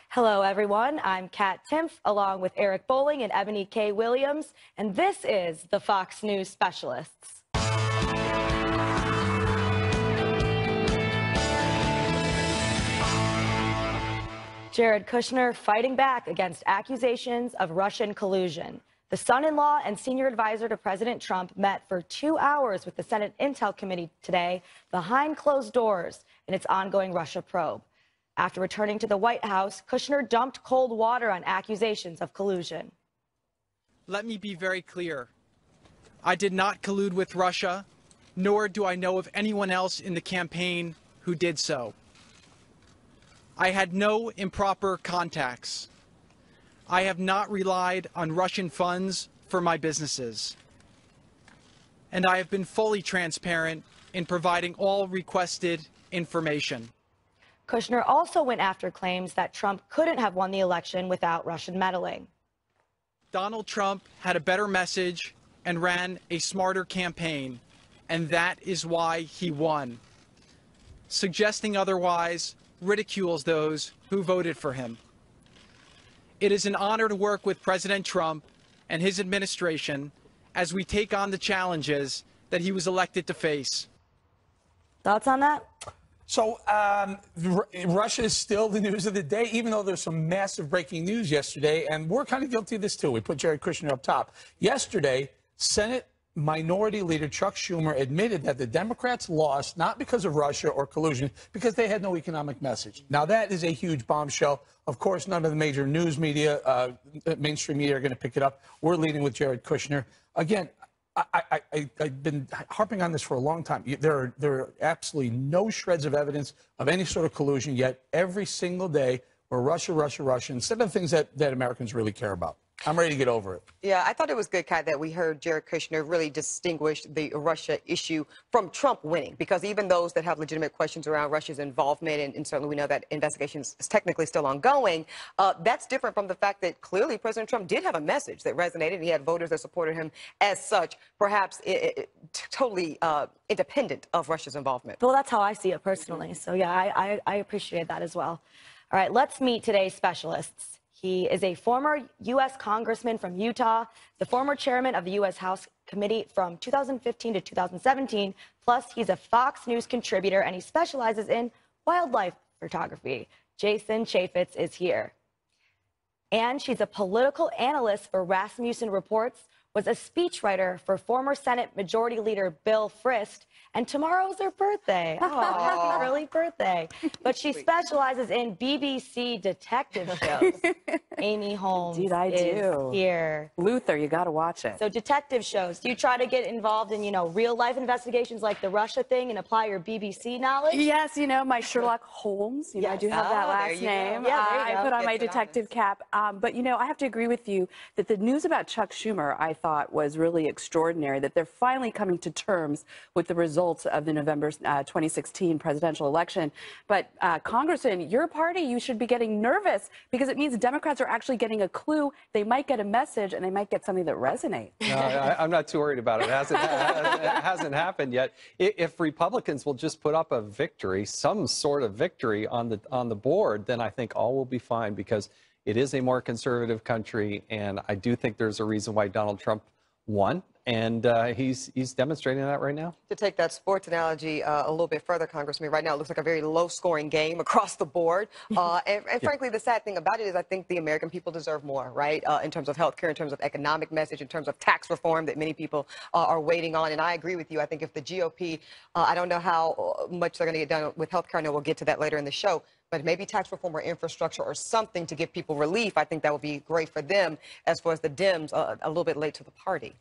Hello, everyone. I'm Kat Timpf, along with Eric Bolling and Eboni K. Williams, and this is the Fox News Specialists. Jared Kushner fighting back against accusations of Russian collusion. The son-in-law and senior advisor to President Trump met for 2 hours with the Senate Intel Committee today behind closed doors in its ongoing Russia probe. After returning to the White House, Kushner dumped cold water on accusations of collusion. Let me be very clear. I did not collude with Russia, nor do I know of anyone else in the campaign who did so. I had no improper contacts. I have not relied on Russian funds for my businesses. And I have been fully transparent in providing all requested information. Kushner also went after claims that Trump couldn't have won the election without Russian meddling. Donald Trump had a better message and ran a smarter campaign, and that is why he won. Suggesting otherwise ridicules those who voted for him. It is an honor to work with President Trump and his administration as we take on the challenges that he was elected to face. Thoughts on that? So Russia is still the news of the day, even though there's some massive breaking news yesterday, and we're kind of guilty of this too. We put Jared Kushner up top. Yesterday, Senate Minority Leader Chuck Schumer admitted that the Democrats lost not because of Russia or collusion, because they had no economic message. Now, that is a huge bombshell. Of course, none of the major news media, mainstream media, are going to pick it up. We're leading with Jared Kushner. Again, I've been harping on this for a long time. There are absolutely no shreds of evidence of any sort of collusion, yet every single day we're Russia, Russia, Russia, instead of things that Americans really care about. I'm ready to get over it. Yeah, I thought it was good, Kat, that we heard Jared Kushner really distinguish the Russia issue from Trump winning, because even those that have legitimate questions around Russia's involvement, and certainly we know that investigation is technically still ongoing, that's different from the fact that clearly President Trump did have a message that resonated, and he had voters that supported him as such, perhaps totally independent of Russia's involvement. Well, that's how I see it personally. So, yeah, I appreciate that as well. All right, let's meet today's specialists. He is a former U.S. congressman from Utah, the former chairman of the U.S. House Committee from 2015 to 2017. Plus, he's a Fox News contributor, and he specializes in wildlife photography. Jason Chaffetz is here. And she's a political analyst for Rasmussen Reports, was a speechwriter for former Senate Majority Leader Bill Frist, and tomorrow's her birthday. Oh, happy early birthday. But she specializes in BBC detective shows. Amy Holmes Indeed, I do. Here. Luther, you got to watch it. So detective shows, do you try to get involved in, real life investigations like the Russia thing and apply your BBC knowledge? Yes, my Sherlock Holmes, I do have that last name. Yeah, I put on my detective cap. But, I have to agree with you that the news about Chuck Schumer, I thought, was really extraordinary, that they're finally coming to terms with the results of the November 2016 presidential election. But Congressman, your party, you should be getting nervous because it means Democrats are actually getting a clue. They might get a message and they might get something that resonates. No, I'm not too worried about it. It hasn't happened yet. If Republicans will just put up a victory, some sort of victory on the board, then I think all will be fine, because it is a more conservative country, and I do think there's a reason why Donald Trump won, and he's demonstrating that right now. To take that sports analogy a little bit further, Congressman, right now it looks like a very low-scoring game across the board. And frankly, the sad thing about it is I think the American people deserve more, right, in terms of health care, in terms of economic message, in terms of tax reform that many people are waiting on. And I agree with you. I think if the GOP, I don't know how much they're going to get done with health care. I know we'll get to that later in the show. But maybe tax reform or infrastructure or something to give people relief. I think that would be great for them, as far as the Dems, a little bit late to the party.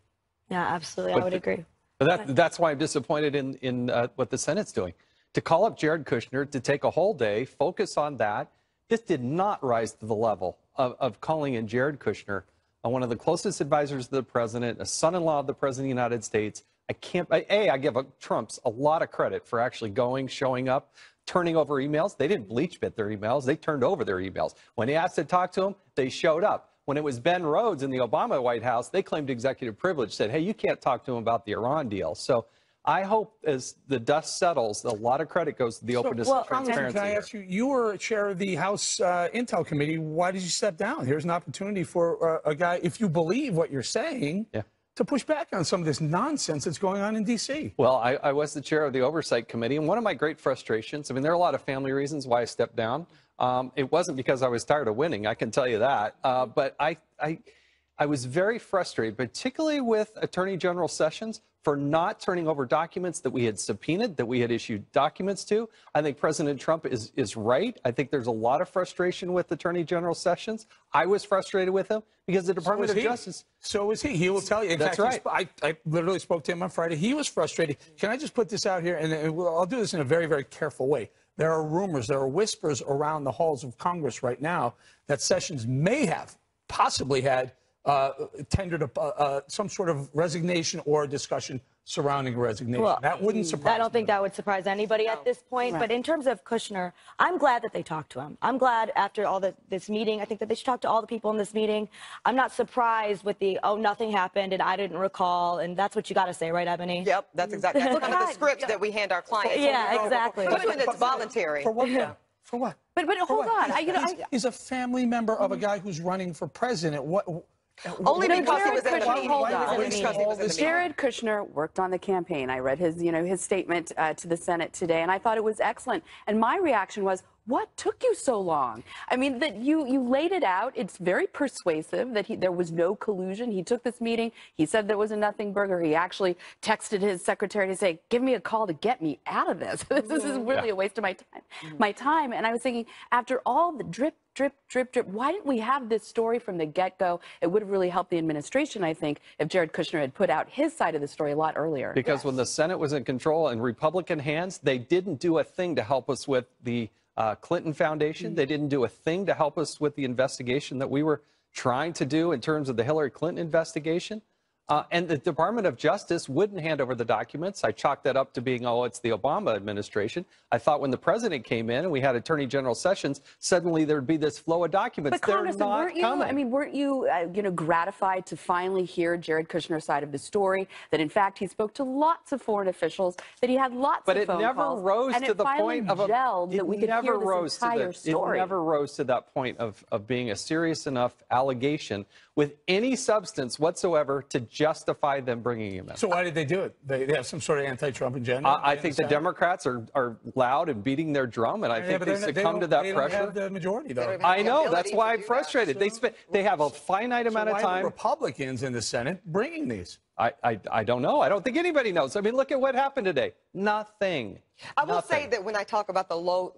Yeah, absolutely. I would agree. But that's why I'm disappointed in what the Senate's doing. To call up Jared Kushner, to take a whole day, focus on that. This did not rise to the level of calling in Jared Kushner, one of the closest advisors of the president, a son-in-law of the president of the United States. I give Trump's a lot of credit for actually showing up, turning over emails. They didn't bleach bit their emails. They turned over their emails. When he asked to talk to him, they showed up. When it was Ben Rhodes in the Obama White House, they claimed executive privilege, said, hey, you can't talk to him about the Iran deal. So I hope as the dust settles, a lot of credit goes to the openness and Congressman, transparency. can I ask you, you were chair of the House Intel Committee. Why did you step down? Here's an opportunity for a guy, if you believe what you're saying, to push back on some of this nonsense that's going on in D.C. Well, I was the chair of the Oversight Committee, and one of my great frustrations, I mean, there are a lot of family reasons why I stepped down. It wasn't because I was tired of winning, I can tell you that. But I was very frustrated, particularly with Attorney General Sessions, for not turning over documents that we had subpoenaed, that we had issued documents to. I think President Trump is right. I think there's a lot of frustration with Attorney General Sessions. I was frustrated with him because the Department of Justice. So is he. He will tell you. In That's fact, right. I literally spoke to him on Friday. He was frustrated. Can I just put this out here? And I'll do this in a very, very careful way. There are rumors, there are whispers around the halls of Congress right now that Sessions may have, possibly had, tendered some sort of resignation or discussion surrounding a resignation. Well, that wouldn't surprise me. I don't think that would surprise anybody at this point. Right. But in terms of Kushner, I'm glad that they talked to him. I'm glad after all this meeting, I think that they should talk to all the people in this meeting. I'm not surprised with the, oh, nothing happened and I didn't recall. And that's what you got to say, right, Eboni? Yep, that's exactly. That's kind of the scripts that we hand our clients. Yeah, exactly. Even it's voluntary. For what? Yeah. For what? But hold on. He's a family member of a guy who's running for president. Only because he was in the meeting. Jared Kushner worked on the campaign. I read his statement to the Senate today, and I thought it was excellent. And my reaction was, what took you so long? I mean, that you laid it out. It's very persuasive that there was no collusion. He took this meeting. He said there was a nothing burger. He actually texted his secretary to say, give me a call to get me out of this. This is really a waste of my time. And I was thinking, after all the drip, why didn't we have this story from the get-go? It would have really helped the administration, I think, if Jared Kushner had put out his side of the story a lot earlier. Because when the Senate was in control in Republican hands, they didn't do a thing to help us with the Clinton Foundation. They didn't do a thing to help us with the investigation that we were trying to do in terms of the Hillary Clinton investigation. And the Department of Justice wouldn't hand over the documents. I chalked that up to being, oh, it's the Obama administration. I thought when the president came in and we had Attorney General Sessions, suddenly there'd be this flow of documents. But Congressman, weren't you gratified to finally hear Jared Kushner's side of the story? That in fact he spoke to lots of foreign officials, that he had lots of phone calls. But it never rose to the point of it never rose to that point of being a serious enough allegation with any substance whatsoever to justify them bringing him in. So why did they do it? They have some sort of anti-Trump agenda? I think the Democrats are loud and beating their drum, and I think they succumb to that pressure. They don't have the majority, though. I know. That's why I'm frustrated. They have a finite amount of time. Why are Republicans in the Senate bringing these? I don't know. I don't think anybody knows. I mean, look at what happened today. Nothing. I will say that when I talk about the low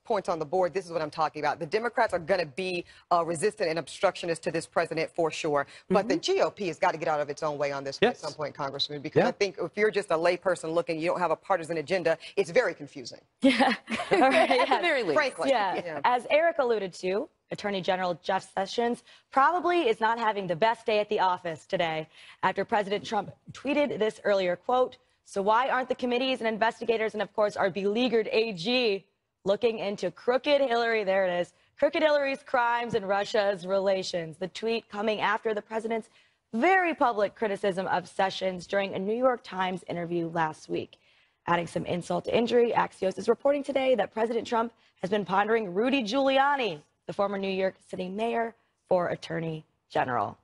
points on the board, this is what I'm talking about. The Democrats are going to be resistant and obstructionist to this president for sure. But the GOP has got to get out of its own way on this at some point, Congressman, because I think if you're just a layperson looking, you don't have a partisan agenda, it's very confusing. Yeah. All right. At the very least. Frankly. Yeah. As Eric alluded to, Attorney General Jeff Sessions probably is not having the best day at the office today after President Trump tweeted this earlier, quote, so why aren't the committees and investigators and, of course, our beleaguered AG looking into crooked Hillary, there it is, crooked Hillary's crimes and Russia's relations? The tweet coming after the president's very public criticism of Sessions during a New York Times interview last week. Adding some insult to injury, Axios is reporting today that President Trump has been pondering Rudy Giuliani, the former New York City mayor, for Attorney General.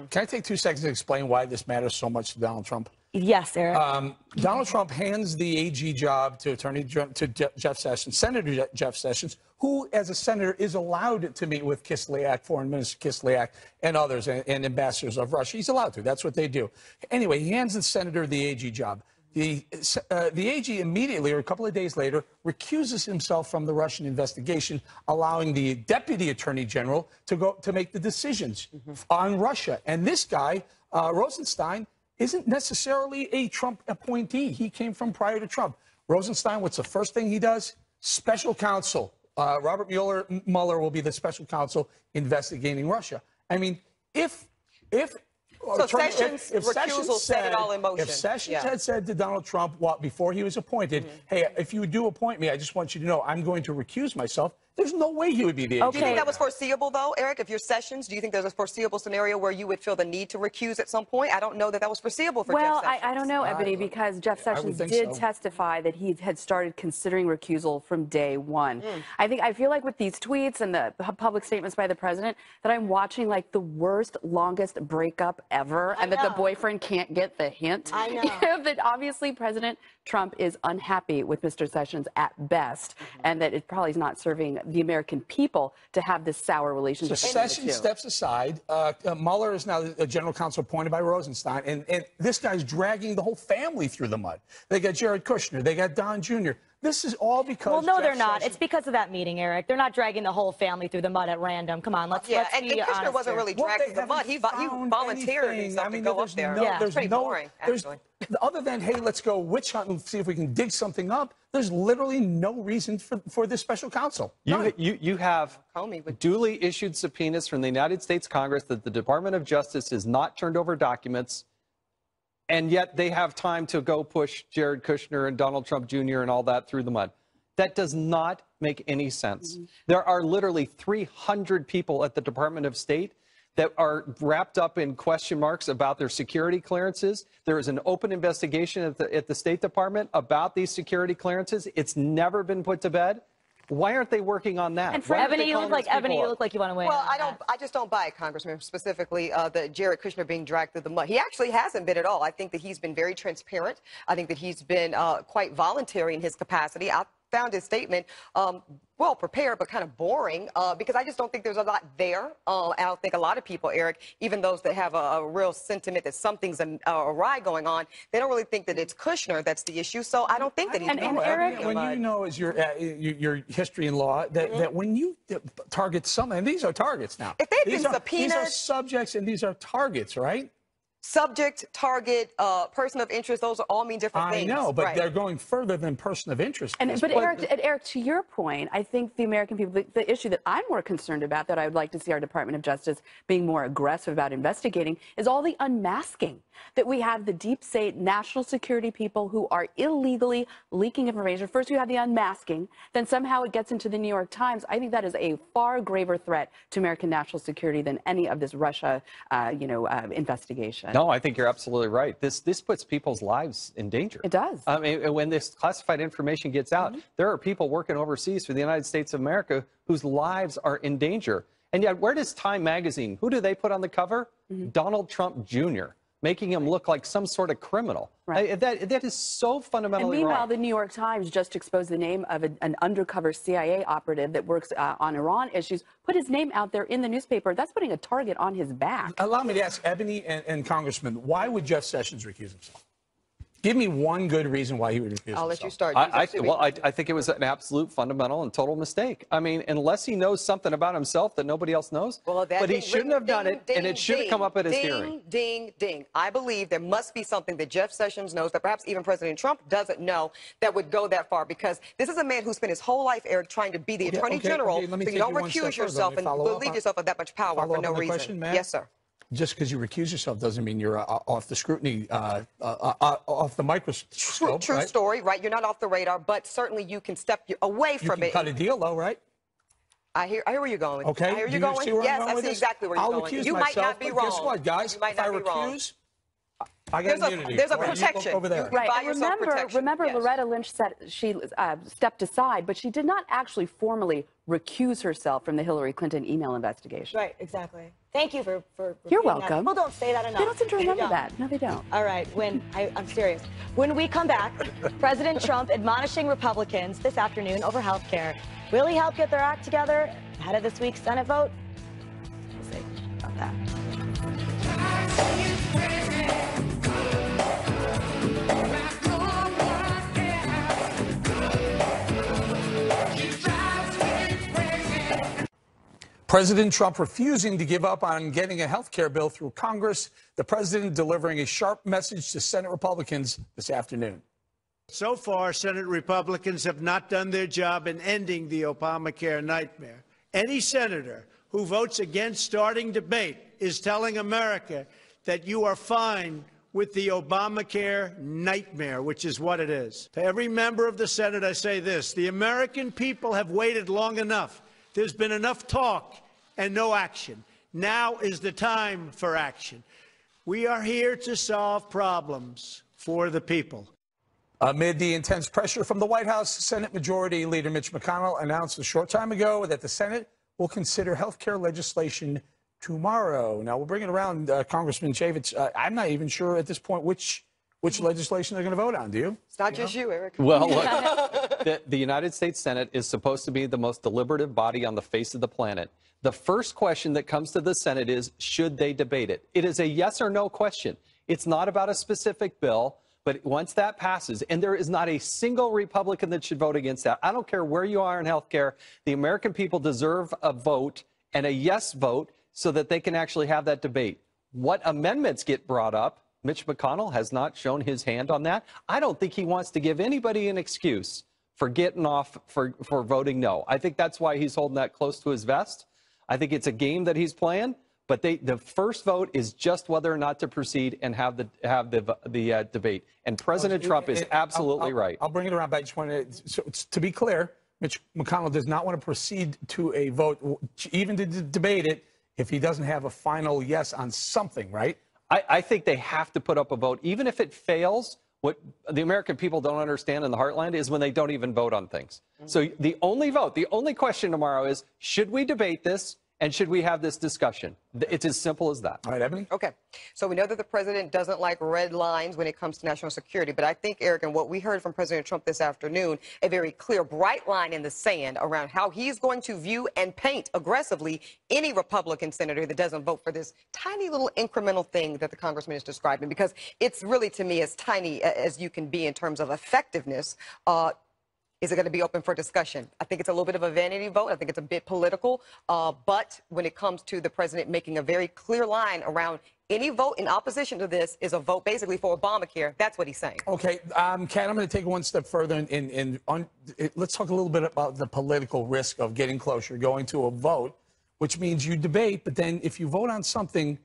Can I take 2 seconds to explain why this matters so much to Donald Trump? Yes, Eric. Donald Trump hands the AG job to Jeff Sessions, Senator Jeff Sessions, who, as a senator, is allowed to meet with Kislyak, Foreign Minister Kislyak, and others, and ambassadors of Russia. He's allowed to. That's what they do. Anyway, he hands the senator the AG job. The AG immediately, or a couple of days later, recuses himself from the Russian investigation, allowing the deputy attorney general to make the decisions on Russia. And this guy, Rosenstein, isn't necessarily a Trump appointee. He came from prior to Trump. Rosenstein, what's the first thing he does? Special counsel. Robert Mueller will be the special counsel investigating Russia. I mean, if Sessions' recusal set it all in motion. If Sessions had said to Donald Trump before he was appointed, hey, if you do appoint me, I just want you to know I'm going to recuse myself, There's no way he would be the Do you think Okay. that was foreseeable, though, Eric? If you're Sessions, do you think there's a foreseeable scenario where you would feel the need to recuse at some point? I don't know that that was foreseeable for Well, Jeff Sessions. I don't know, Ebony, because Jeff Sessions think did so. testify that he had started considering recusal from day one. I feel like with these tweets and the public statements by the president that I'm watching like the worst, longest breakup ever, and that the know. boyfriend can't get the hint. I know. You know, that obviously President Trump is unhappy with Mr. Sessions at best, and that it probably is not serving the American people to have this sour relationship. So between the Sessions two. steps aside. Mueller is now a general counsel appointed by Rosenstein, and this guy's dragging the whole family through the mud. They got Jared Kushner, they got Don Jr. This is all because. Well, no, Jeff they're not. Sessions- It's because of that meeting, Eric. They're not dragging the whole family through the mud at random. Come on, let's Yeah, let's and be Kushner honest wasn't here. really Well, dragged they in the mud. He haven't found volunteered anything. himself to go up there's there. no- Yeah. there's It's pretty no- boring, there's- actually. Other than, hey, let's go witch hunt and see if we can dig something up, there's literally no reason for this special counsel. None. You have Comey would- duly issued subpoenas from the United States Congress that the Department of Justice has not turned over documents, and yet they have time to go push Jared Kushner and Donald Trump Jr. and all that through the mud. That does not make any sense. There are literally 300 people at the Department of State that are wrapped up in question marks about their security clearances. There is an open investigation at the State Department about these security clearances. It's never been put to bed. Why aren't they working on that? And for Why aren't Ebony, they you look calling like these people Ebony. You up? look like you want to win. Well, I just don't buy it, Congressman, specifically the Jared Kushner being dragged through the mud. He actually hasn't been at all. I think that he's been very transparent. I think that he's been quite voluntary in his capacity. I found his statement well prepared, but kind of boring because I just don't think there's a lot there. I don't think a lot of people, Eric, even those that have a real sentiment that something's awry going on, they don't really think that it's Kushner that's the issue. So I don't think that he's And been Eric- dragged through the When mud. you know, as your history in law, that when you target someone, and these are targets now. If they've been These are subpoenaed- subjects and these are targets, right? Subject, target, person of interest, those all mean different I things. know, but Right. they're going further than person of interest. But But- Eric, to your point, I think the American people, the issue that I'm more concerned about, that I would like to see our Department of Justice being more aggressive about investigating, is all the unmasking. That we have the deep state national security people who are illegally leaking information. First, you have the unmasking, then somehow it gets into the New York Times. I think that is a far graver threat to American national security than any of this Russia, investigation. No, I think you're absolutely right. This puts people's lives in danger. It does. I mean, when this classified information gets out, there are people working overseas for the United States of America whose lives are in danger. And yet, where does Time Magazine, who do they put on the cover? Donald Trump Jr., making him look like some sort of criminal. Right. That is so fundamentally And meanwhile, wrong. the New York Times just exposed the name of an undercover CIA operative that works on Iran issues, put his name out there in the newspaper. That's putting a target on his back. Allow me to ask Ebony and Congressman, why would Jeff Sessions recuse himself? Give me one good reason why he would recuse himself. I'll let you start. I think it was an absolute fundamental and total mistake. I mean, unless he knows something about himself that nobody else knows, Well, that but he ding, shouldn't have done it, ding, and it should have come up at his ding, hearing. Ding, ding. I believe there must be something that Jeff Sessions knows that perhaps even President Trump doesn't know that would go that far, because this is a man who spent his whole life, Eric, trying to be the Attorney General, let me so take you don't you one step recuse further. yourself Let me and follow up relieve on- yourself of that much power follow for up no on the reason. question, Matt? Yes, sir. Just because you recuse yourself doesn't mean you're off the scrutiny, off the microscope. True right? story, right? You're not off the radar, but certainly you can step away You from can it. cut a deal, though, right? I hear where you're going. Okay. I hear Do you you going. see where I'm Yes, going I with see this? exactly where you're I'll going. recuse You might myself, not be but wrong. guess what, guys? You might If I not be wrong. recuse, I got There's a- immunity. there's a Right, you look protection. over there. You buy Right. yourself protection. Remember, Yes. Loretta Lynch said she stepped aside, but she did not actually formally recuse herself from the Hillary Clinton email investigation. Right, exactly. Thank you for You're repeating that. welcome. People don't say that enough. They don't seem to remember don't. that. No, they don't. All right, I'm serious. When we come back, President Trump admonishing Republicans this afternoon over health care. Will he help get their act together ahead of this week's Senate vote? We'll see about that. President Trump refusing to give up on getting a health care bill through Congress. The president delivering a sharp message to Senate Republicans this afternoon. So far, Senate Republicans have not done their job in ending the Obamacare nightmare. Any senator who votes against starting debate is telling America that you are fine with the Obamacare nightmare, which is what it is. To every member of the Senate, I say this: the American people have waited long enough. There's been enough talk and no action. Now is the time for action. We are here to solve problems for the people. Amid the intense pressure from the White House, Senate Majority Leader Mitch McConnell announced a short time ago that the Senate will consider health care legislation tomorrow. Now, we'll bring it around, Congressman Chaffetz. I'm not even sure at this point which legislation they're going to vote on. Do you? It's not just you, Eric. Well, look, the United States Senate is supposed to be the most deliberative body on the face of the planet. The first question that comes to the Senate is, should they debate it? It is a yes or no question. It's not about a specific bill. But once that passes, and there is not a single Republican that should vote against that. I don't care where you are in health care. The American people deserve a vote and a yes vote so that they can actually have that debate. What amendments get brought up, Mitch McConnell has not shown his hand on that. I don't think he wants to give anybody an excuse for getting off for voting no. I think that's why he's holding that close to his vest. I think it's a game that he's playing. But the first vote is just whether or not to proceed and have the debate. And President Trump is absolutely right. I'll bring it around, but I just wanted to be clear, Mitch McConnell does not want to proceed to a vote, even to debate it, if he doesn't have a final yes on something, right? I think they have to put up a vote. Even if it fails, what the American people don't understand in the heartland is when they don't even vote on things. So the only vote, the only question tomorrow is, should we debate this? And should we have this discussion? It's as simple as that. All right, Eboni? Okay. So we know that the president doesn't like red lines when it comes to national security. But I think, Eric, and what we heard from President Trump this afternoon, a very clear, bright line in the sand around how he's going to view and paint aggressively any Republican senator that doesn't vote for this tiny little incremental thing that the congressman is describing. Because it's really, to me, as tiny as you can be in terms of effectiveness. Is it going to be open for discussion? I think it's a little bit of a vanity vote. I think it's a bit political. But when it comes to the president making a very clear line around any vote in opposition to this is a vote basically for Obamacare, that's what he's saying. Okay, Kat, I'm going to take it one step further. Let's talk a little bit about the political risk of getting closer, going to a vote, which means you debate. But then if you vote on something,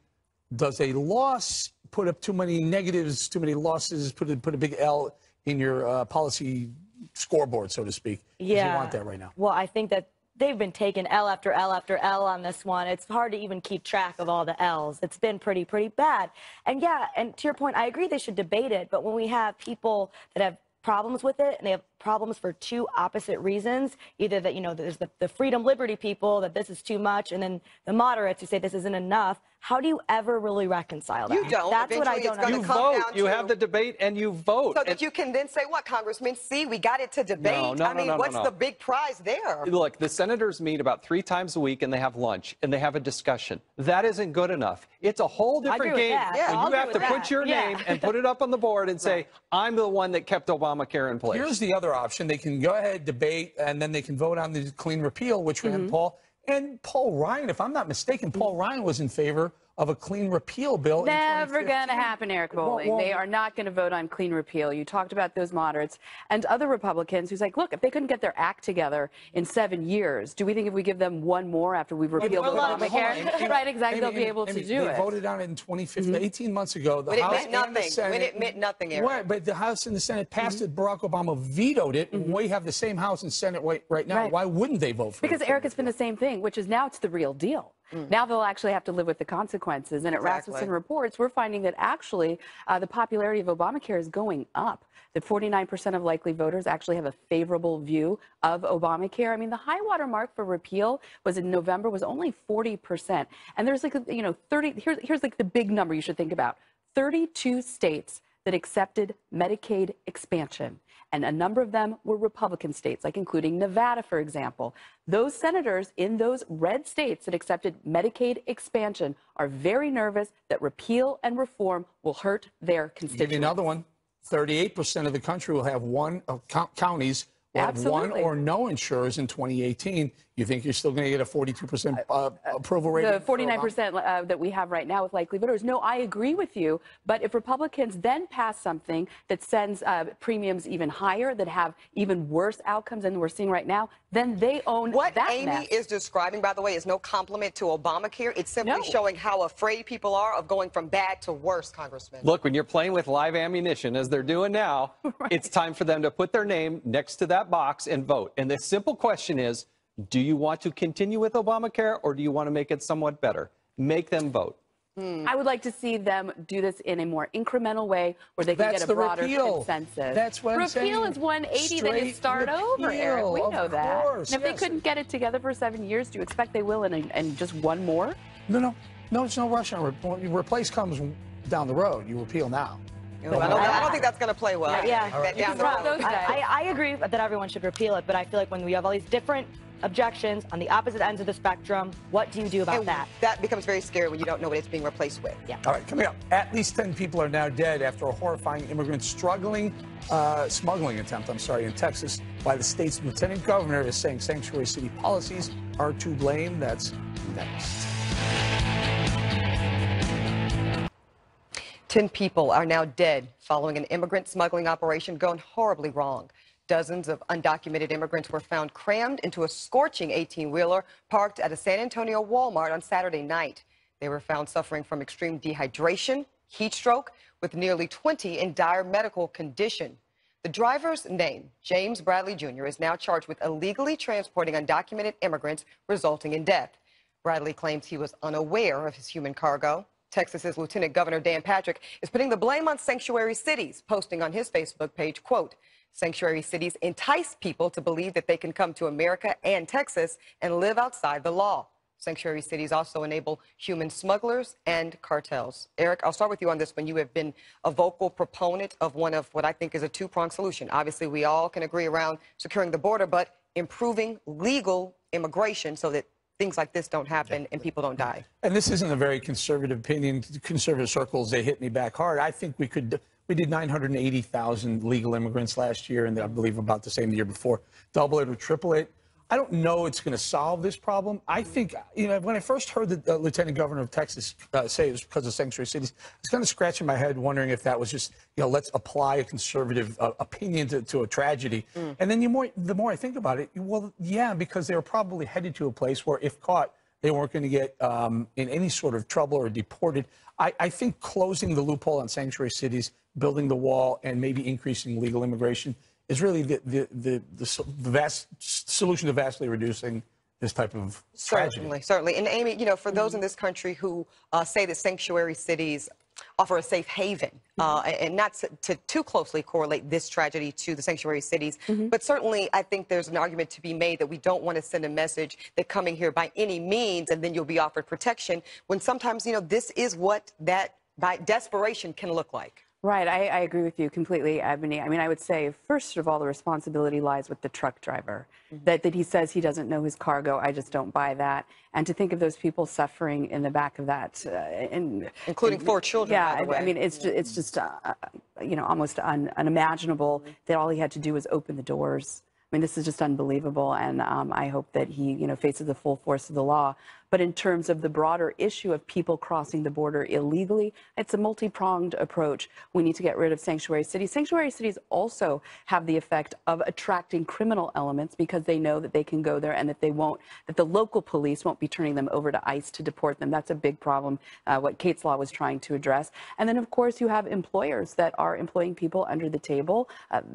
does a loss put up too many negatives, too many losses, put a big L in your policy scoreboard, so to speak? Yeah. You want that right now? Well, I think that they've been taking L after L after L on this one. It's hard to even keep track of all the L's. It's been pretty bad. And yeah, and to your point, I agree they should debate it. But when we have people that have problems with it, and they have problems for two opposite reasons, either that, there's the freedom liberty people, that this is too much, and then the moderates who say this isn't enough. How do you ever really reconcile that? You don't. That's what I don't understand. You vote. You have the debate and you vote. So that you can then say, what, Congressman? See, we got it to debate. No, what's the big prize there? Look, the senators meet about 3 times a week and they have lunch and they have a discussion. That isn't good enough. It's a whole different game. Yeah, when you have to put your name and put it up on the board and say, I'm the one that kept Obamacare in place. Here's the other option. They can go ahead, debate, and then they can vote on the clean repeal, which we have Paul. And Paul Ryan, if I'm not mistaken, Paul Ryan was in favor of a clean repeal bill. Never going to happen, Eric Bolling. They are not going to vote on clean repeal. You talked about those moderates and other Republicans who's like, look, if they couldn't get their act together in 7 years, do we think if we give them one more after we've repealed Obamacare, right, exactly, they'll be able to do it? They voted on it in 2015, 18 months ago. When it meant nothing. When it meant nothing, Eric. Right, but the House and the Senate passed it. Barack Obama vetoed it. We have the same House and Senate right now. Why wouldn't they vote for it? Because, Eric, it's been the same thing, which is now it's the real deal. Now they'll actually have to live with the consequences. And at Rasmussen Reports, we're finding that actually the popularity of Obamacare is going up. That 49% of likely voters actually have a favorable view of Obamacare. I mean, the high water mark for repeal was in November was only 40%. And there's like, 30, here's like the big number you should think about. 32 states that accepted Medicaid expansion. And a number of them were Republican states, like including Nevada, for example. Those senators in those red states that accepted Medicaid expansion are very nervous that repeal and reform will hurt their constituents. Give you another one. 38% of the country will have counties will have one or no insurers in 2018. You think you're still going to get a 42% approval rate? The 49% that we have right now with likely voters. No, I agree with you. But if Republicans then pass something that sends premiums even higher, that have even worse outcomes than we're seeing right now, then they own what that Amy mess. is describing, by the way, is no compliment to Obamacare. It's simply showing how afraid people are of going from bad to worse, Congressman. Look, when you're playing with live ammunition, as they're doing now, it's time for them to put their name next to that box and vote. And the simple question is, Do you want to continue with Obamacare, or do you want to make it somewhat better? Make them vote. I would like to see them do this in a more incremental way where they can get a broader consensus. That's what I'm saying. Repeal is 180, then you start over, Eric. We know that. And if they couldn't get it together for 7 years, do you expect they will in just one more? No, it's no rush on replace comes down the road. You repeal now. I don't think that's going to play well. Yeah. Right. I agree that everyone should repeal it, but I feel like when we have all these different objections on the opposite ends of the spectrum, what do you do about that? That becomes very scary when you don't know what it's being replaced with. Yeah. All right, coming up, at least 10 people are now dead after a horrifying immigrant smuggling attempt, in Texas, by the state's lieutenant governor is saying sanctuary city policies are to blame. That's next. 10 people are now dead following an immigrant smuggling operation gone horribly wrong. Dozens of undocumented immigrants were found crammed into a scorching 18-wheeler parked at a San Antonio Walmart on Saturday night. They were found suffering from extreme dehydration, heat stroke, with nearly 20 in dire medical condition. The driver's name, James Bradley Jr., is now charged with illegally transporting undocumented immigrants, resulting in death. Bradley claims he was unaware of his human cargo. Texas's Lieutenant Governor Dan Patrick is putting the blame on sanctuary cities, posting on his Facebook page, quote, "Sanctuary cities entice people to believe that they can come to America and Texas and live outside the law. Sanctuary cities also enable human smugglers and cartels." Eric, I'll start with you on this one. You have been a vocal proponent of one of what I think is a two-pronged solution. Obviously, we all can agree around securing the border, but improving legal immigration so that things like this don't happen and people don't die. And this isn't a very conservative opinion. Conservative circles, they hit me back hard. I think we did 980,000 legal immigrants last year, and I believe about the same the year before. Double it or triple it. I don't know it's going to solve this problem. I think, when I first heard the Lieutenant Governor of Texas say it was because of sanctuary cities, I was kind of scratching my head wondering if that was just, let's apply a conservative opinion to a tragedy. And then the more I think about it, well, yeah, because they were probably headed to a place where, if caught, they weren't going to get in any sort of trouble or deported. I think closing the loophole on sanctuary cities, building the wall, and maybe increasing legal immigration is really the vast solution to vastly reducing this type of tragedy. Certainly. And Amy, for those in this country who say that sanctuary cities offer a safe haven, and not to too closely correlate this tragedy to the sanctuary cities, but certainly I think there's an argument to be made that we don't want to send a message that coming here by any means and then you'll be offered protection, when sometimes, this is what that by desperation can look like. Right. I agree with you completely, Eboni. I mean, I would say, first of all, the responsibility lies with the truck driver. That he says he doesn't know his cargo. I just don't buy that. And to think of those people suffering in the back of that. Including 4 children, yeah, by the way. I mean, it's just almost unimaginable that all he had to do was open the doors. I mean, this is just unbelievable, and I hope that he, faces the full force of the law. But in terms of the broader issue of people crossing the border illegally, it's a multi-pronged approach. We need to get rid of sanctuary cities. Sanctuary cities also have the effect of attracting criminal elements because they know that they can go there and that the local police won't be turning them over to ICE to deport them. That's a big problem, what Kate's Law was trying to address. And then, of course, you have employers that are employing people under the table.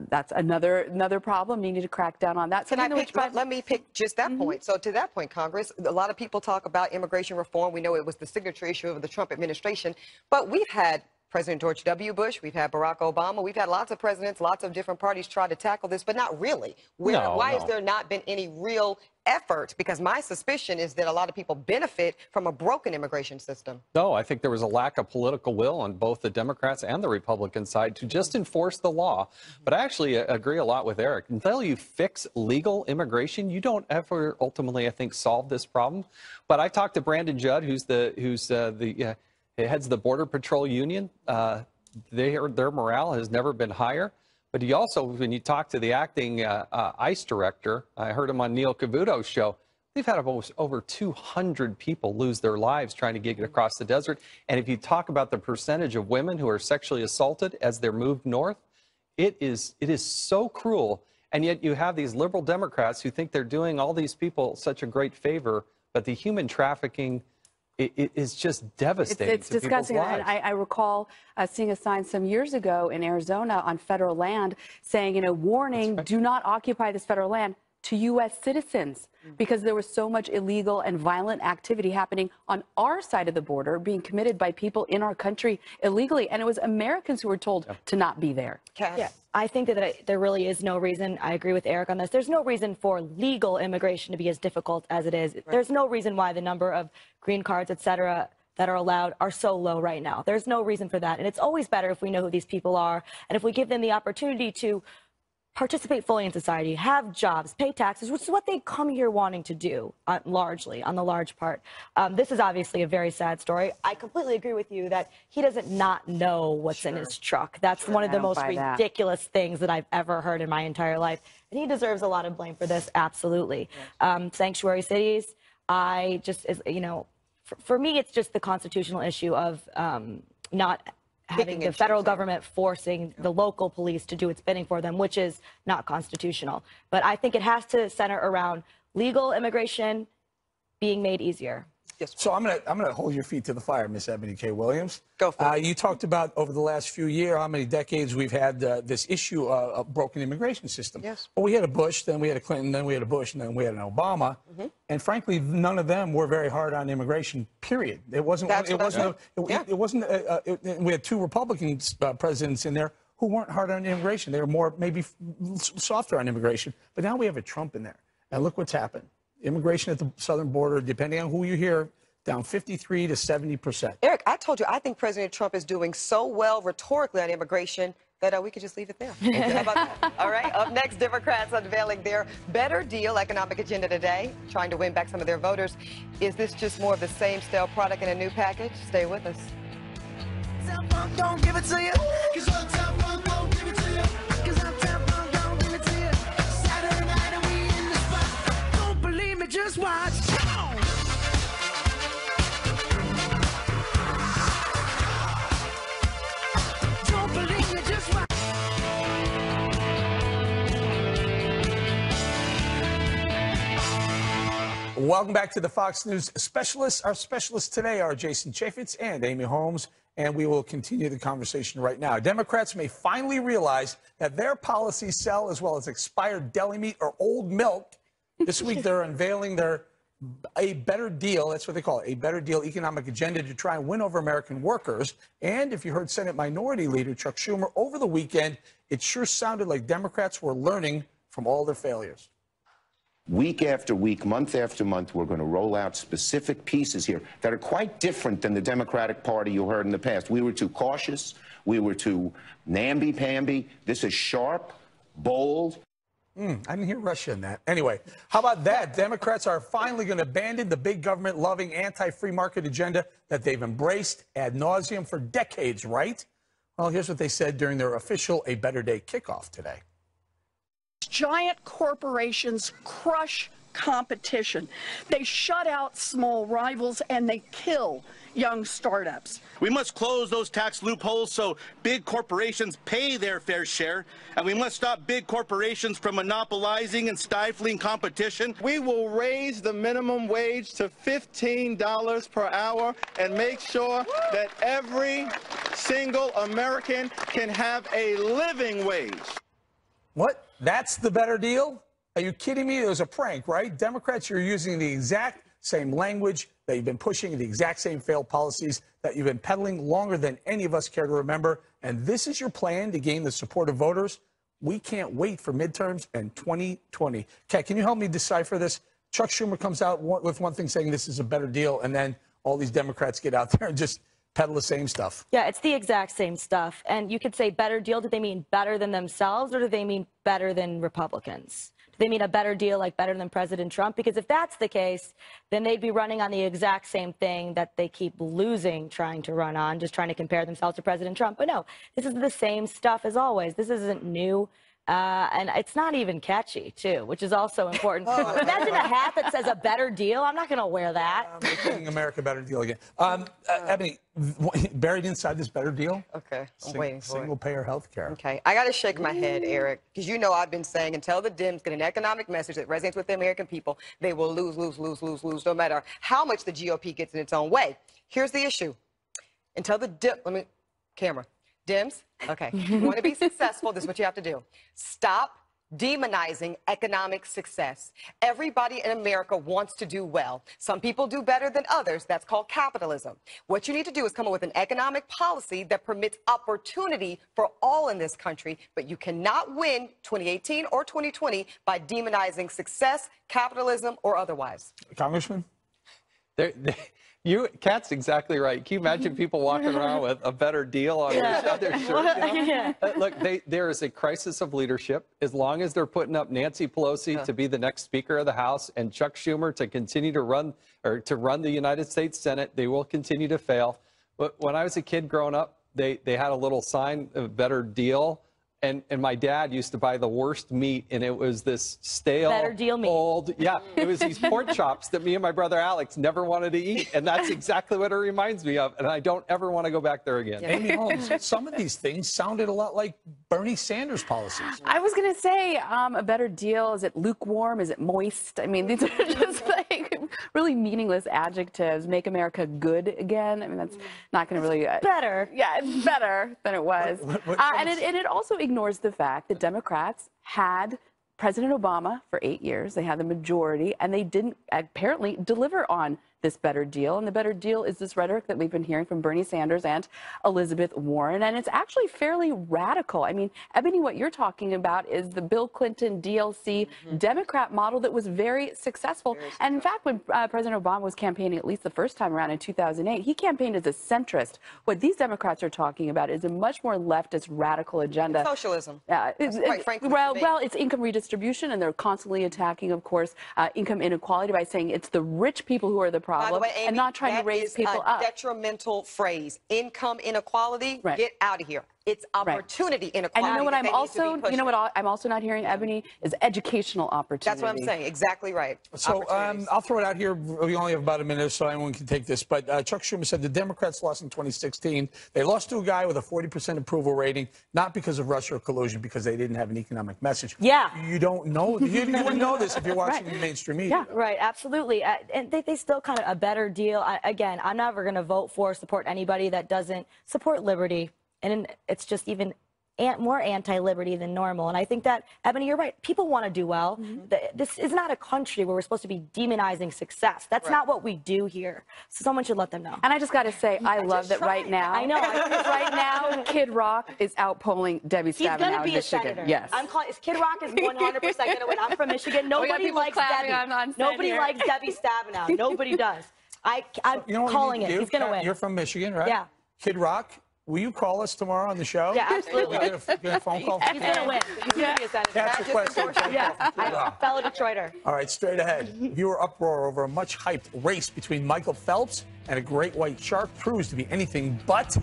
That's another problem. You need to crack down on that. Let me pick just that point. So to that point, Congress, a lot of people talk about immigration reform. We know it was the signature issue of the Trump administration, but we've had President George W. Bush, we've had Barack Obama, we've had lots of presidents, lots of different parties try to tackle this, but not really. Why has there not been any real effort? Because my suspicion is that a lot of people benefit from a broken immigration system. No, I think there was a lack of political will on both the Democrats and the Republican side to just enforce the law. But I actually agree a lot with Eric. Until you fix legal immigration, you don't ever ultimately, I think, solve this problem. But I talked to Brandon Judd, who's heads the Border Patrol Union. Their morale has never been higher. But he also, when you talk to the acting ICE director, I heard him on Neil Cavuto's show, they've had over 200 people lose their lives trying to get across the desert. And if you talk about the percentage of women who are sexually assaulted as they're moved north, it is so cruel. And yet you have these liberal Democrats who think they're doing all these people such a great favor, but the human trafficking it is just devastating. It's disgusting. And I recall seeing a sign some years ago in Arizona on federal land saying, warning, do not occupy this federal land. to U.S. citizens because there was so much illegal and violent activity happening on our side of the border being committed by people in our country illegally. And it was Americans who were told to not be there. Yeah, I think that there really is no reason. I agree with Eric on this. There's no reason for legal immigration to be as difficult as it is. Right. There's no reason why the number of green cards, et cetera, that are allowed are so low right now. There's no reason for that. And it's always better if we know who these people are and if we give them the opportunity to participate fully in society, have jobs, pay taxes, which is what they come here wanting to do, largely, on the large part. This is obviously a very sad story. I completely agree with you that he doesn't not know what's in his truck. That's one of the most ridiculous things that I've ever heard in my entire life. And he deserves a lot of blame for this, absolutely. Sanctuary cities, you know, for me, it's just the constitutional issue of not having the federal government forcing the local police to do its bidding for them, which is not constitutional. But I think it has to center around legal immigration being made easier. Yes. So I'm gonna hold your feet to the fire, Miss Eboni K. Williams. Go for it. You talked about over the last few years how many decades we've had this issue of broken immigration system. Yes. Well, we had a Bush, then we had a Clinton, then we had a Bush, and then we had an Obama. And frankly, none of them were very hard on immigration. Period. It wasn't. We had two Republican presidents in there who weren't hard on immigration. They were more maybe softer on immigration. But now we have a Trump in there, and look what's happened. Immigration at the southern border, depending on who you hear, down 53 to 70%. Eric, I told you, I think President Trump is doing so well rhetorically on immigration that we could just leave it there. How about that? All right, up next, Democrats unveiling their better deal economic agenda today, trying to win back some of their voters. Is this just more of the same stale product in a new package? Stay with us. Don't give it to you, 'cause I'm top funk, don't give it to you, 'cause I'm top funk, don't give it to you. Saturday night and we in the spot. Don't believe me, just watch. Don't believe me, just watch. Welcome back to the Fox News Specialists. Our specialists today are Jason Chaffetz and Amy Holmes, and we will continue the conversation right now. Democrats may finally realize that their policies sell as well as expired deli meat or old milk. This week they're unveiling a better deal, that's what they call it, a better deal economic agenda to try and win over American workers. And if you heard Senate Minority Leader Chuck Schumer over the weekend, it sure sounded like Democrats were learning from all their failures. Week after week, month after month, we're going to roll out specific pieces here that are quite different than the Democratic Party you heard in the past. We were too cautious. We were too namby-pamby. This is sharp, bold. I didn't hear Russia in that. Anyway, how about that? Democrats are finally going to abandon the big government-loving anti-free market agenda that they've embraced ad nauseum for decades, right? Well, here's what they said during their official A Better Day kickoff today. Giant corporations crush competition. They shut out small rivals and they kill young startups. We must close those tax loopholes so big corporations pay their fair share, and we must stop big corporations from monopolizing and stifling competition. We will raise the minimum wage to $15 per hour and make sure that every single American can have a living wage. What? That's the better deal? Are you kidding me? It was a prank, right? Democrats, you're using the exact same language that you've been pushing, the exact same failed policies that you've been peddling longer than any of us care to remember. And this is your plan to gain the support of voters? We can't wait for midterms and 2020. Kat, can you help me decipher this? Chuck Schumer comes out with one thing saying this is a better deal, and then all these Democrats get out there and just peddle the same stuff. Yeah, it's the exact same stuff. And you could say better deal. Do they mean better than themselves, or do they mean better than Republicans? Do they mean a better deal, like better than President Trump? Because if that's the case, then they'd be running on the exact same thing that they keep losing, trying to run on, just trying to compare themselves to President Trump. But no, this is the same stuff as always. This isn't new. And it's not even catchy, too, which is also important. Imagine a hat that says a better deal. I'm not going to wear that. Making America a better deal again. Eboni, buried inside this better deal? Okay, I'm waiting for it. Single-payer health care. Okay, I got to shake my head, Eric, because you know I've been saying until the Dems get an economic message that resonates with the American people, they will lose, no matter how much the GOP gets in its own way. Here's the issue. Until the Dems, okay, you want to be successful, this is what you have to do. Stop demonizing economic success. Everybody in America wants to do well. Some people do better than others. That's called capitalism. What you need to do is come up with an economic policy that permits opportunity for all in this country, but you cannot win 2018 or 2020 by demonizing success, capitalism, or otherwise. Congressman? Kat's exactly right. Can you imagine people walking around with a better deal on their shirt? You know? Look, there is a crisis of leadership. As long as they're putting up Nancy Pelosi to be the next Speaker of the House and Chuck Schumer to continue to run the United States Senate, they will continue to fail. But when I was a kid growing up, they had a little sign, a better deal. And my dad used to buy the worst meat, and it was this stale, better deal meat. Old, it was these pork chops that me and my brother Alex never wanted to eat, and that's exactly what it reminds me of, and I don't ever want to go back there again. Amy Holmes, some of these things sounded a lot like Bernie Sanders policies. I was going to say a better deal. Is it lukewarm? Is it moist? I mean, these are just like really meaningless adjectives. Make America good again. I mean, that's not going to really... better. Yeah, it's better than it was. And it also ignores the fact that Democrats had President Obama for 8 years. They had the majority, and they didn't apparently deliver on this better deal. And the better deal is this rhetoric that we've been hearing from Bernie Sanders and Elizabeth Warren. And it's actually fairly radical. I mean, Eboni, what you're talking about is the Bill Clinton DLC Democrat model that was very successful. And in fact, when President Obama was campaigning, at least the first time around in 2008, he campaigned as a centrist. What these Democrats are talking about is a much more leftist, radical agenda. Socialism. Quite frankly, well, it's income redistribution, and they're constantly attacking, of course, income inequality by saying it's the rich people who are the problem. By the way, Amy, and not trying to raise people up. Detrimental phrase. Income inequality. Get out of here. It's opportunity inequality. And you know what I'm also not hearing, Eboni, is educational opportunity. That's what I'm saying. Exactly right. So I'll throw it out here. We only have about a minute, so anyone can take this. But Chuck Schumer said the Democrats lost in 2016. They lost to a guy with a 40% approval rating, not because of Russia or collusion, because they didn't have an economic message. Yeah. You don't know. You wouldn't know this if you're watching the mainstream media. Yeah, right. Absolutely. And they still kind of a better deal. Again, I'm never going to vote for or support anybody that doesn't support liberty. And it's just even more anti-liberty than normal. And I think that, Eboni, you're right. People want to do well. This is not a country where we're supposed to be demonizing success. That's not what we do here. So someone should let them know. And I just got to say, I love that right now. I know. Right now, Kid Rock is outpolling Debbie Stabenow in Michigan. He's going to be a senator. Yes. Kid Rock is 100% going to win. I'm from Michigan. Nobody likes Debbie. Nobody likes Debbie Stabenow. Nobody does. I'm calling it. He's going to win. You're from Michigan, right? Yeah. Kid Rock, will you call us tomorrow on the show? Yeah, absolutely. Get a phone call? He's going to win. He's going to be a senator. That's the question. Yeah, fellow Detroiter. All right, straight ahead. Viewer uproar over a much-hyped race between Michael Phelps and a great white shark proves to be anything but.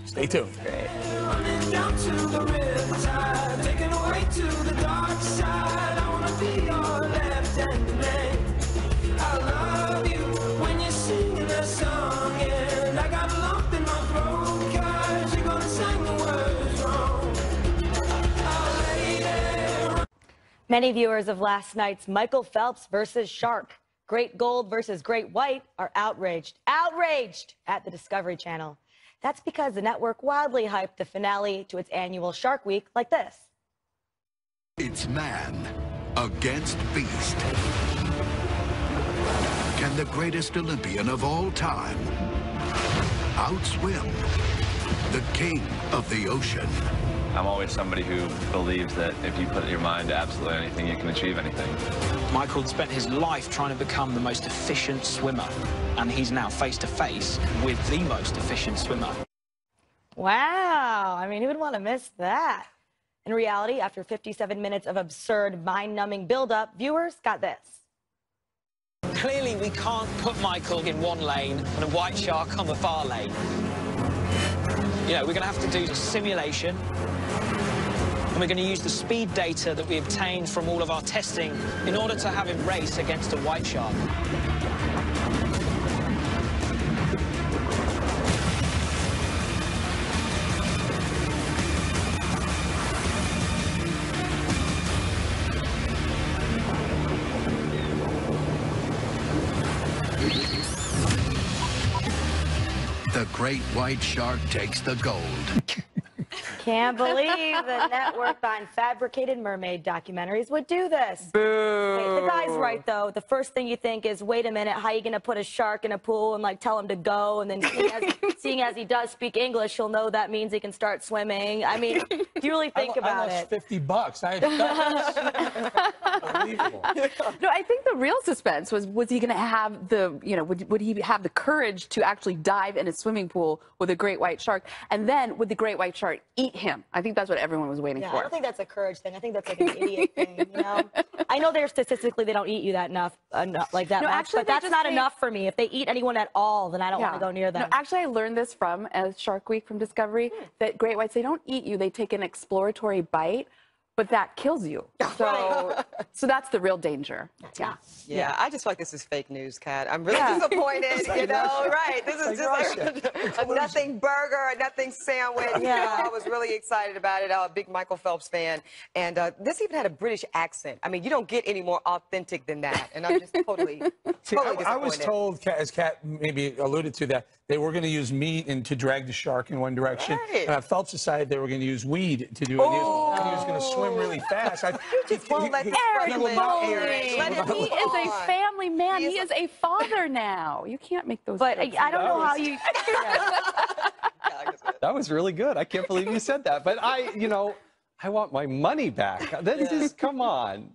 Stay tuned. Running down to the riptide, taken away to the dark side. I wanna be your left hand man. I love you when you're singing that song, and I got a lump in my throat 'cause you're gonna sing the words wrong. Oh, lady. Many viewers of last night's Michael Phelps versus Shark, Great Gold versus Great White, are outraged at the Discovery Channel. That's because the network wildly hyped the finale to its annual Shark Week like this. It's man against beast. Can the greatest Olympian of all time outswim the king of the ocean? I'm always somebody who believes that if you put your mind to absolutely anything, you can achieve anything. Michael spent his life trying to become the most efficient swimmer, and he's now face to face with the most efficient swimmer. Wow, I mean, who would want to miss that? In reality, after 57 minutes of absurd, mind-numbing build-up, viewers got this. Clearly, we can't put Michael in one lane and a white shark on the far lane. You know, we're going to have to do a simulation, and we're going to use the speed data that we obtained from all of our testing in order to have him race against a white shark. The great white shark takes the gold. Can't believe the network behind fabricated mermaid documentaries would do this. Boo. Wait, the guy's right, though. The first thing you think is, wait a minute, how are you going to put a shark in a pool and, like, tell him to go? And then seeing as he does speak English, he'll know that means he can start swimming. I mean, do you really think about I it? lost $50. Unbelievable. No, I think the real suspense was he going to have the, you know, would he have the courage to actually dive in a swimming pool with a great white shark? And then would the great white shark eat him? I think that's what everyone was waiting for. I don't think that's a courage thing. I think that's like an idiot thing, you know? I know they're statistically they don't eat you that enough like that No, much, actually, but that's not enough for me. If they eat anyone at all, then I don't want to go near them. No, actually, I learned this from Shark Week from Discovery, that great whites, they don't eat you. They take an exploratory bite, but that kills you. So, so that's the real danger. Yeah, I just feel like this is fake news, Kat. I'm really disappointed, you know, right? This is just like a nothing burger, a nothing sandwich. Yeah. I was really excited about it. I'm a big Michael Phelps fan. And this even had a British accent. I mean, you don't get any more authentic than that. And I'm just totally disappointed. I was told, as Kat maybe alluded to, that they were going to use meat to drag the shark in one direction. Right. Phelps decided they were going to use weed to do it. Oh. And he was going to swim really fast. You just won't let this Eric brother Bolling. live. He is a family man. He is a father now. You can't make those. But I don't know how you. That was really good. I can't believe you said that. But I want my money back. This is, come on.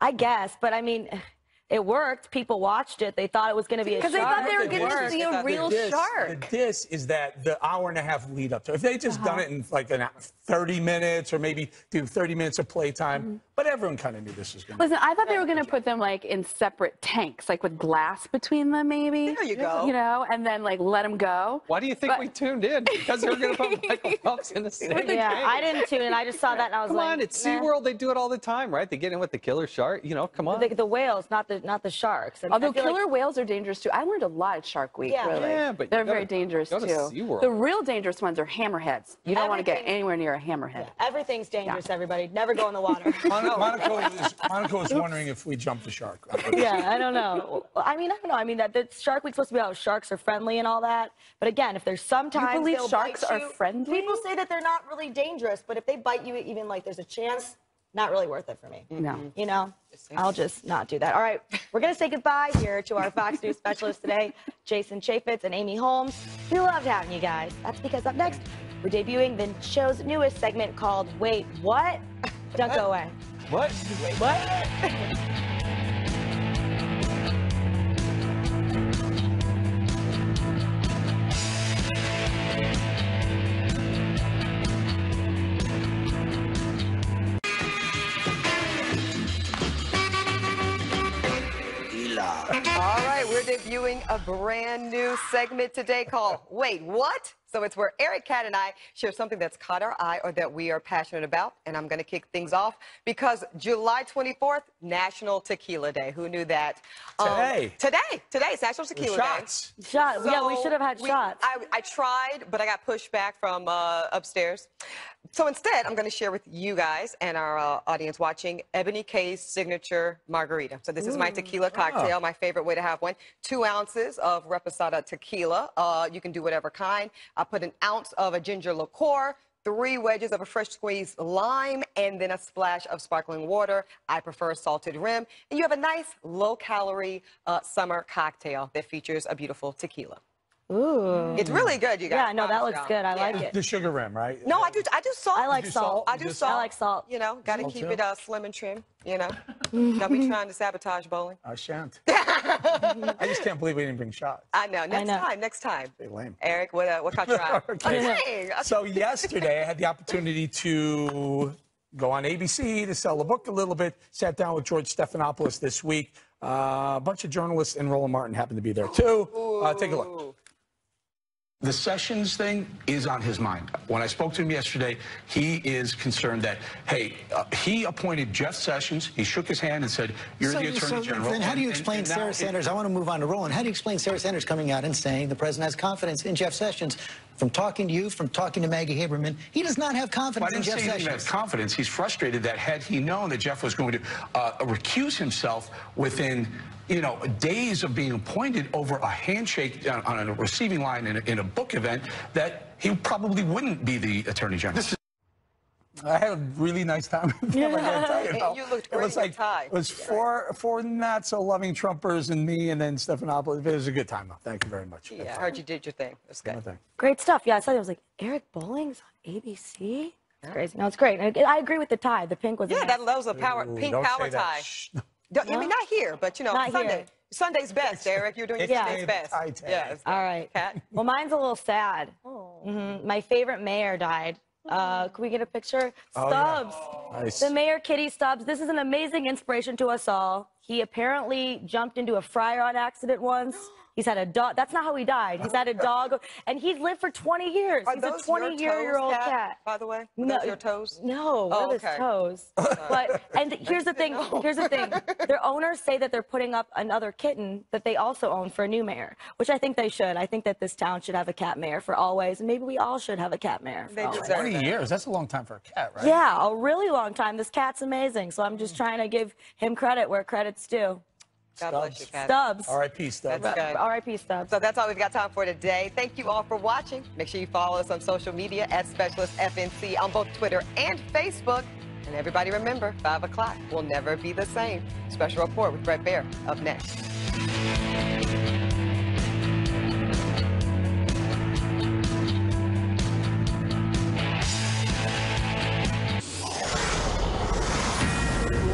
I guess, but I mean, it worked. People watched it. They thought it was going to be a shark. Because they thought they were getting to see a real shark. The diss is that the hour-and-a-half lead up to it. If they just done it in like 30 minutes or maybe do 30 minutes of playtime, but everyone kind of knew this was going to Listen, I thought they were going to put them like in separate tanks, like with glass between them, maybe. There you go. You know, and then like let them go. Why do you think we tuned in? Because they were going to put Michael Phelps in the same game. I didn't tune in. I just saw that and I was Come like, on, it's SeaWorld. They do it all the time, right? They get in with the killer shark. You know, come on. The whales, not the sharks. And Although I feel killer whales are dangerous too. I learned a lot at Shark Week, really. Yeah, but they're you gotta very dangerous go too. to SeaWorld. The real dangerous ones are hammerheads. You don't want to get anywhere near a hammerhead. Everything's dangerous, everybody. Never go in the water. Monaco is wondering if we jumped the shark. Yeah, I don't know. I mean, I don't know. I mean, that Shark Week's supposed to be how sharks are friendly and all that. But again, if there's sometimes You believe they'll sharks bite are you, friendly? People say that they're not really dangerous, but if they bite you, even like there's a chance, not really worth it for me. No. You know, I'll just not do that. All right, we're going to say goodbye here to our Fox News specialists today, Jason Chaffetz and Amy Holmes. We loved having you guys. That's because up next, we're debuting the show's newest segment called Wait, What? Don't go away. What? Wait, what? All right, we're debuting a brand new segment today called Wait, What? So it's where Eric, Kat, and I share something that's caught our eye or that we are passionate about. And I'm going to kick things off because July 24th, National Tequila Day. Who knew that? Today. Today is National Tequila Shots. Day. Shots. So Yeah, we should have had shots. I tried, but I got pushed back from upstairs. So instead, I'm going to share with you guys and our audience watching Eboni K's signature margarita. So this is my tequila cocktail, my favorite way to have one. 2 ounces of reposada tequila. You can do whatever kind. I put an ounce of a ginger liqueur, 3 wedges of a fresh squeezed lime, and then a splash of sparkling water. I prefer salted rim. And you have a nice low-calorie summer cocktail that features a beautiful tequila. Ooh. It's really good, you guys. Yeah, no, that looks good. I like it. The sugar rim, right? No, I do salt. I like salt. I do salt. I like salt. You know, got to Salt keep too. it slim and trim, you know. Don't be trying to sabotage bowling. I shan't. I just can't believe we didn't bring shots. I know. Next time. Pretty lame. Eric, what caught your eye? Okay. So yesterday, I had the opportunity to go on ABC to sell the book a little bit. Sat down with George Stephanopoulos this week. A bunch of journalists and Roland Martin happened to be there too. Take a look. The Sessions thing is on his mind. When I spoke to him yesterday, he is concerned that, hey, he appointed Jeff Sessions. He shook his hand and said, you're the Attorney General. Then how do you explain Sarah Sanders? I want to move on to Roland. How do you explain Sarah Sanders coming out and saying the president has confidence in Jeff Sessions? From talking to you, from talking to Maggie Haberman, he does not have confidence in Jeff Sessions. I didn't say he has confidence. He's frustrated that had he known that Jeff was going to recuse himself within days of being appointed over a handshake on a receiving line in a book event, that he probably wouldn't be the Attorney General. I had a really nice time with him. I gotta tell you, though. You looked great It was like tie. it was four not so loving Trumpers and me, and then Stephanopoulos. It was a good time, though. Thank you very much. Yeah, I heard you did your thing. That's good. Great stuff. Yeah, I saw it. I was like, Eric Bolling's on ABC? It's crazy. No, it's great. I agree with the tie. The pink was Yeah, that was a pink power tie. I mean, not here, but, you know, Not Sunday. here. Sunday's best, Eric. You're doing your Sunday's best. Yeah. All right. Kat? Well, mine's a little sad. My favorite mayor died. Can we get a picture? Stubbs. Nice. The mayor, Kitty Stubbs. This is an amazing inspiration to us all. He apparently jumped into a fryer on accident once. He's had a dog. That's not how he died. He's had a dog, and he's lived for 20 years. Are He's those a 20-year-old cat. By the way? Are No, those your toes? No, Oh, they're his okay. toes. And here's the thing. Here's the thing. Their owners say that they're putting up another kitten that they also own for a new mayor, which I think they should. I think that this town should have a cat mayor for always, and maybe we all should have a cat mayor. They deserve 20 years. That's a long time for a cat, right? Yeah, a really long time. This cat's amazing, so I'm just trying to give him credit where credit's due. God bless you, Kat. Stubbs. R.I.P. Stubbs. That's good. R.I.P. Stubbs. So that's all we've got time for today. Thank you all for watching. Make sure you follow us on social media at Specialist FNC on both Twitter and Facebook. And everybody remember, 5 o'clock will never be the same. Special report with Brett Baer up next.